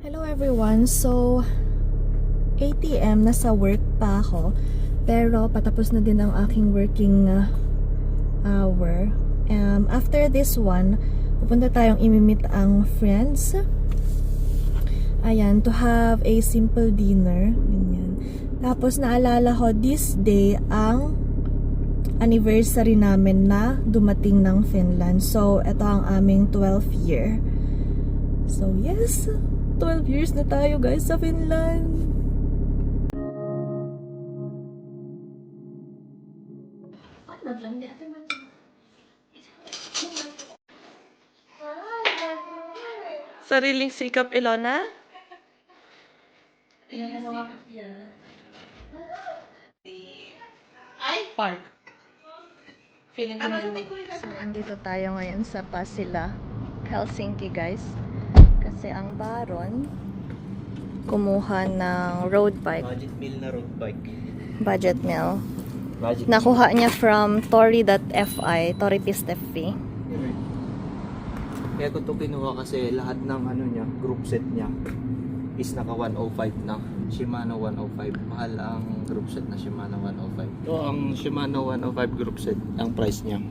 Hello everyone, so 8 AM nasa work pa ako, pero patapos na din ang aking working hour. After this one, pupunta tayong imimit ang friends, ayan, to have a simple dinner. Ganyan. Tapos naalala ko this day ang anniversary namin na dumating ng Finland. So ito ang aming 12th year. So yes, 12 years na tayo guys sa Finland. Sariling sikap, Ilona? Park. Feeling ko na so, andito tayo ngayon sa Pasila, Helsinki guys. Kasi ang Baron kumuha ng road bike. Budget meal na road bike. Budget meal. Budget Nakuha niya from Tori.fi, Tori.fi. Kaya ko ito kinuha kasi lahat ng ano niya, group set niya is naka 105 na. Shimano 105. Mahal ang group set na Shimano 105. Ito ang Shimano 105 group set. Ang price niya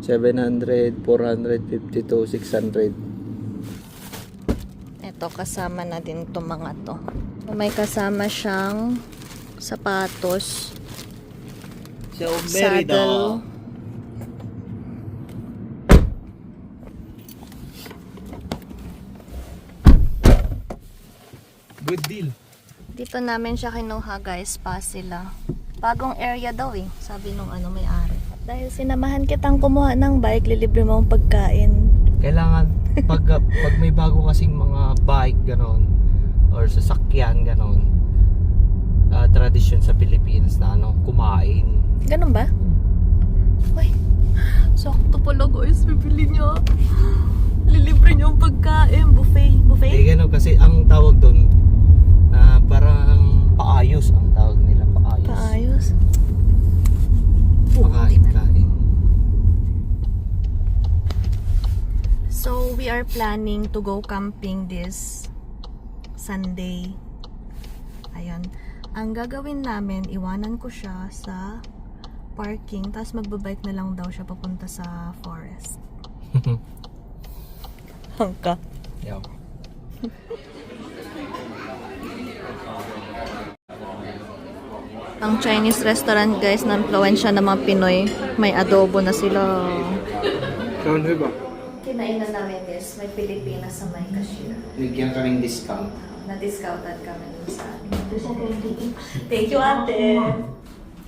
700, 450 to 600. Ito kasama na din to mga to. May kasama siyang sapatos, So, saddle, good deal. dito namin siya kinuha guys, Pasila. Bagong area daw eh, sabi nung ano may-ari. Dahil sinamahan kitang kumuha ng bike, lilibre mo ang pagkain. Kailangan pag may bago kasing mga bike ganon or sasakyan ganon, tradisyon sa Pilipinas na ano, kumain. Ganun ba? Uy, sakto pala guys, bibili niyo. Lilibre niyo ang pagkain, buffet. Buffet? Eh gano'n kasi ang tawag doon, parang paayos ang tawag nila, paayos. Paayos. Pakain-kain. So, we are planning to go camping this Sunday. Ayun. Ang gagawin namin, iwanan ko siya sa parking, tapos magbabike na lang daw siya papunta sa forest. Hangka. Yeah. Ang Chinese restaurant guys, na impluwensya ng mga Pinoy, may adobo na sila. Saan ba? Kinainan namin guys, may Pilipinas sa may cashier. Bigyan kaming discount. Na-discounted kami dun sa amin. Thank you ate.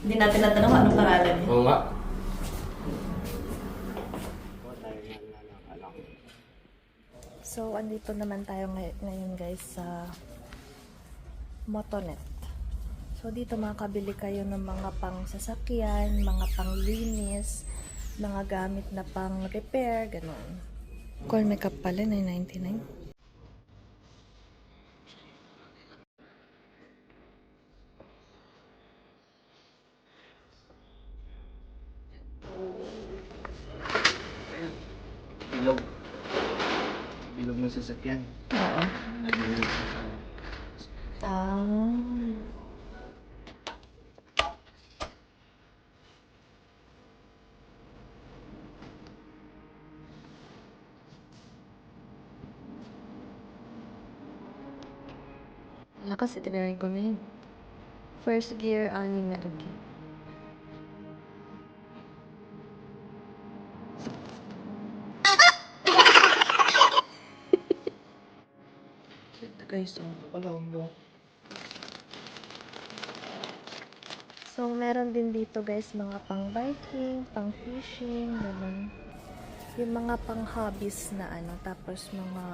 Hindi natin natanong kung anong pangalan niya. Oo nga. So, andito naman tayo ngayon guys sa Motonet. So, dito makakabili kayo ng mga pang sasakyan, mga pang linis, mga gamit na pang repair, ganun. Call makeup pala, $9.99. Bilog. Bilog ng sasakyan. Oo. Nagbilog. Ah. Lakas itinarin ko na yun. First gear, aning na lagi. Ito guys, so. So, meron din dito guys mga pang biking, pang fishing, ganun. Yung mga pang hobbies na ano, tapos mga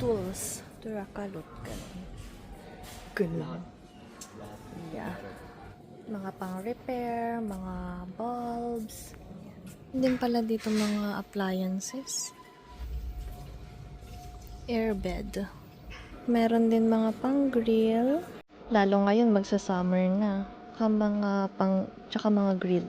tools, turakalot, ganun. Ganun. Yeah. Mga pang repair, mga bulbs. Din pala dito mga appliances. Airbed. Meron din mga pang grill. Lalo ngayon magsa-summer na. Mga pang, tsaka mga grill.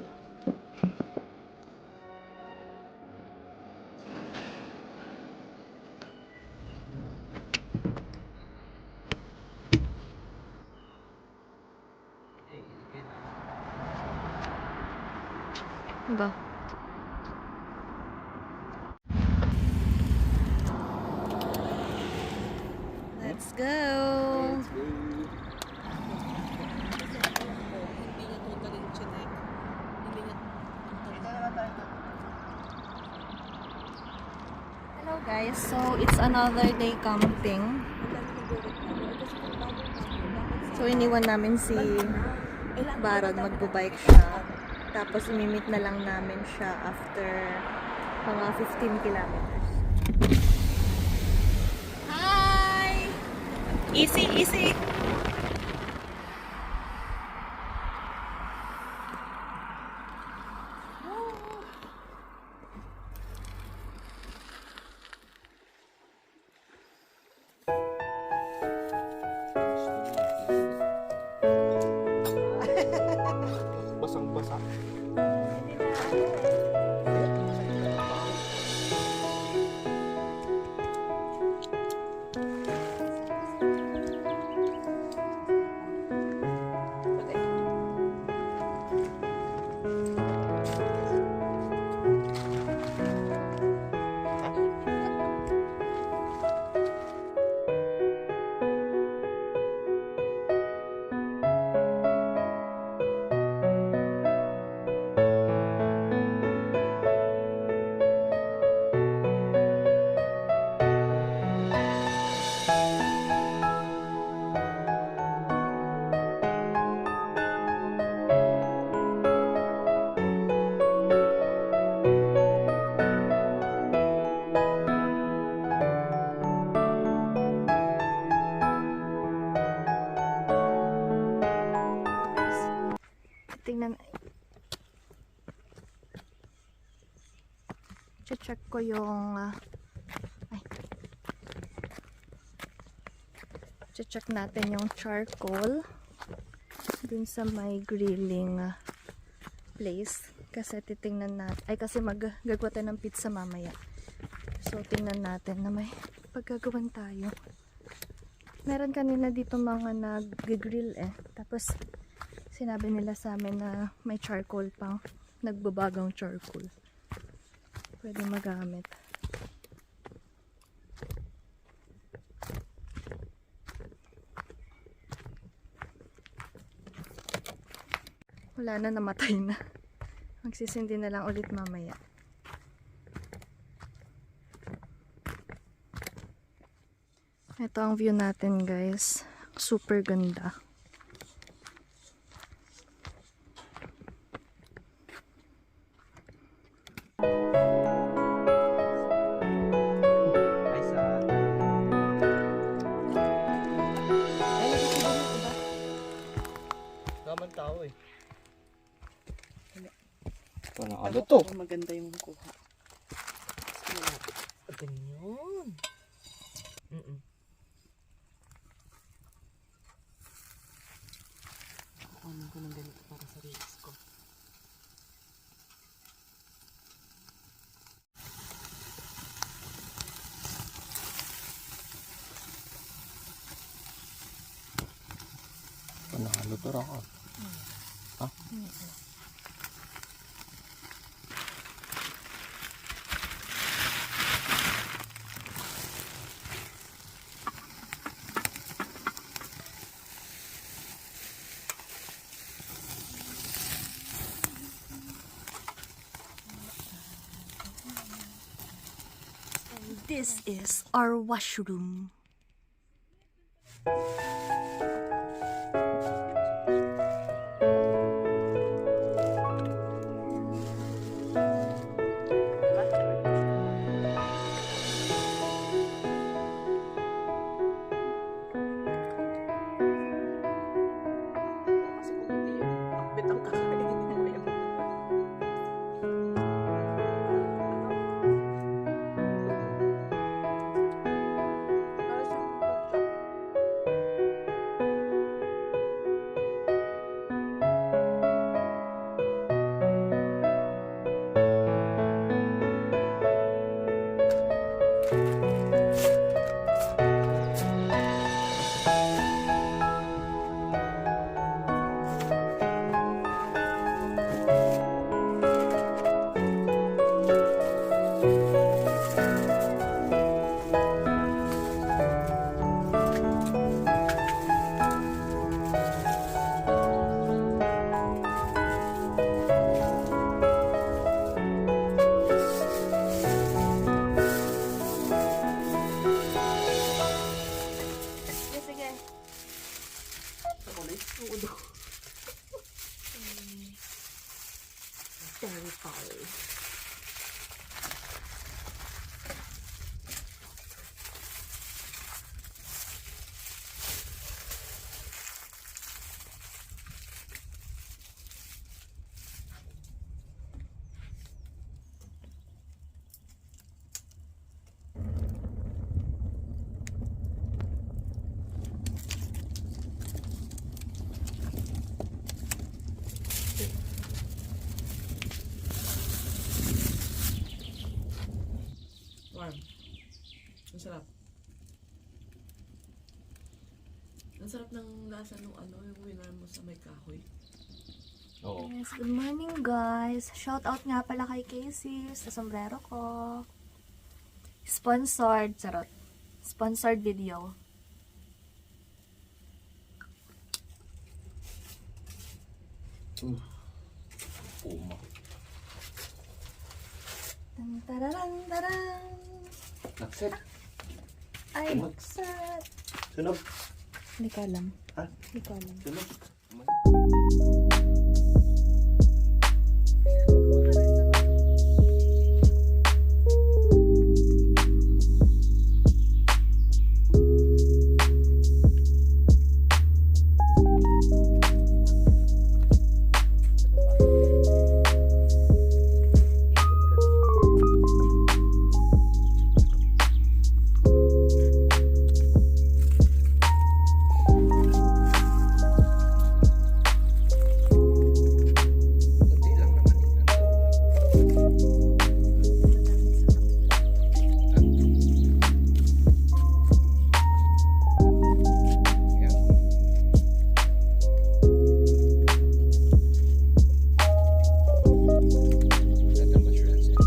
Ba? Let's go! Hello guys, so it's another day camping. So iniwan namin si Barag, magbo-bike siya. Tapos imimit na lang namin siya after mga 15 kilometers. Hi! Easy, easy! Basang-basa. Tingnan. Check ko yung check natin yung charcoal dun sa may grilling place kasi titingnan natin kasi maggagawa tayo ng pizza mamaya, so tingnan natin na may paggagawan tayo. Meron kanina dito mga nag-grill tapos sinabi nila sa amin na may charcoal pang nagbabagang charcoal pwede magamit. Wala na, namatay na. Magsisindi na lang ulit mamaya. Ito ang view natin guys, super ganda. Naman tao eh. Parang ano to? Maganda yung kuha. Ganyan. Ano ko ng ganito para sa reels ko. Luto ako. Ha? This is our washroom. Kasi kung hindi yung akbit ang kakainin mo yung para siyang pork chop. Sige, sige. Ako na yung sudo. Very sorry. Warm. Ang sarap. Ang sarap ng lasa nung yung winner mo sa may kahoy. Oo. Yes, good morning guys. Shout out nga pala kay Casey sa sombrero ko. Sponsored, charot. Sponsored video. Puma. Tararan, taran. Nakset. Ay, Sunog. sad. Sunog. Hindi ko alam. Ha? Hindi ko alam. Sunog. Kunti lang naman Yan. Ganda mushroom siya.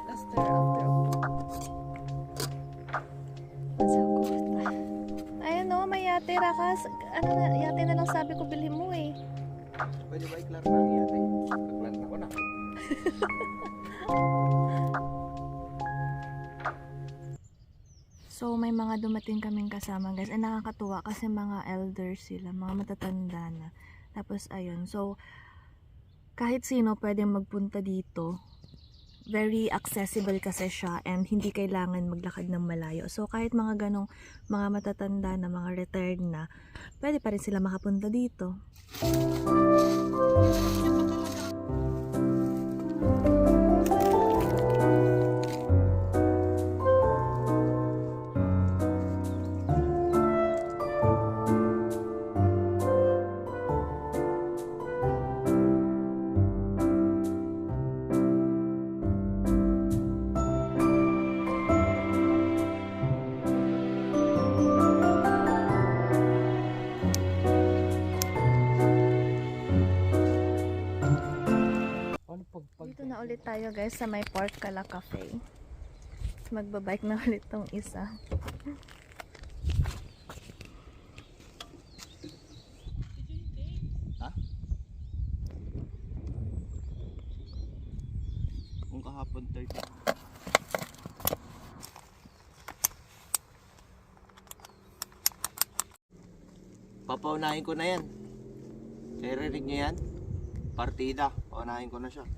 After Ayun o, may yate rakas. Ano na, yate na lang sabi ko bilhin mo eh. Pwede ba i-clar na ang yate? Pag-clar na ko na. So, may mga dumating kaming kasama guys. Ay, nakakatuwa kasi mga elders sila, mga matatanda na. Tapos, ayun. So, kahit sino pwedeng magpunta dito. Very accessible kasi siya and hindi kailangan maglakad ng malayo. So, kahit mga ganong mga matatanda na, mga retired na, pwede pa rin sila makapunta dito. ulit tayo guys sa may Porkala Cafe. Magbabike na ulit tong isa. Ha? Kung kahapon 30. Papaunahin ko na yan. Naririnig niyo yan? Partida. Paunahin ko na siya.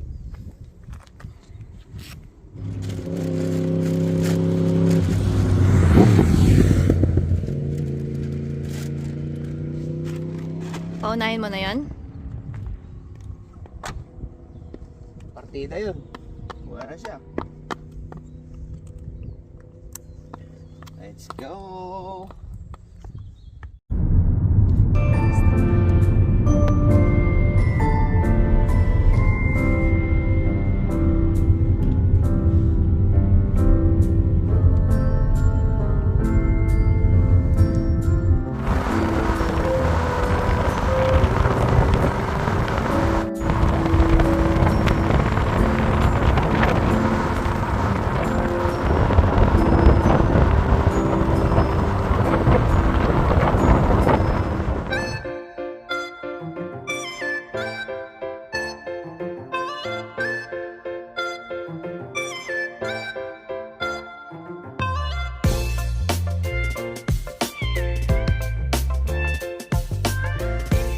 Paunahin mo na yan? Partida yun. Buha na siya. Let's go!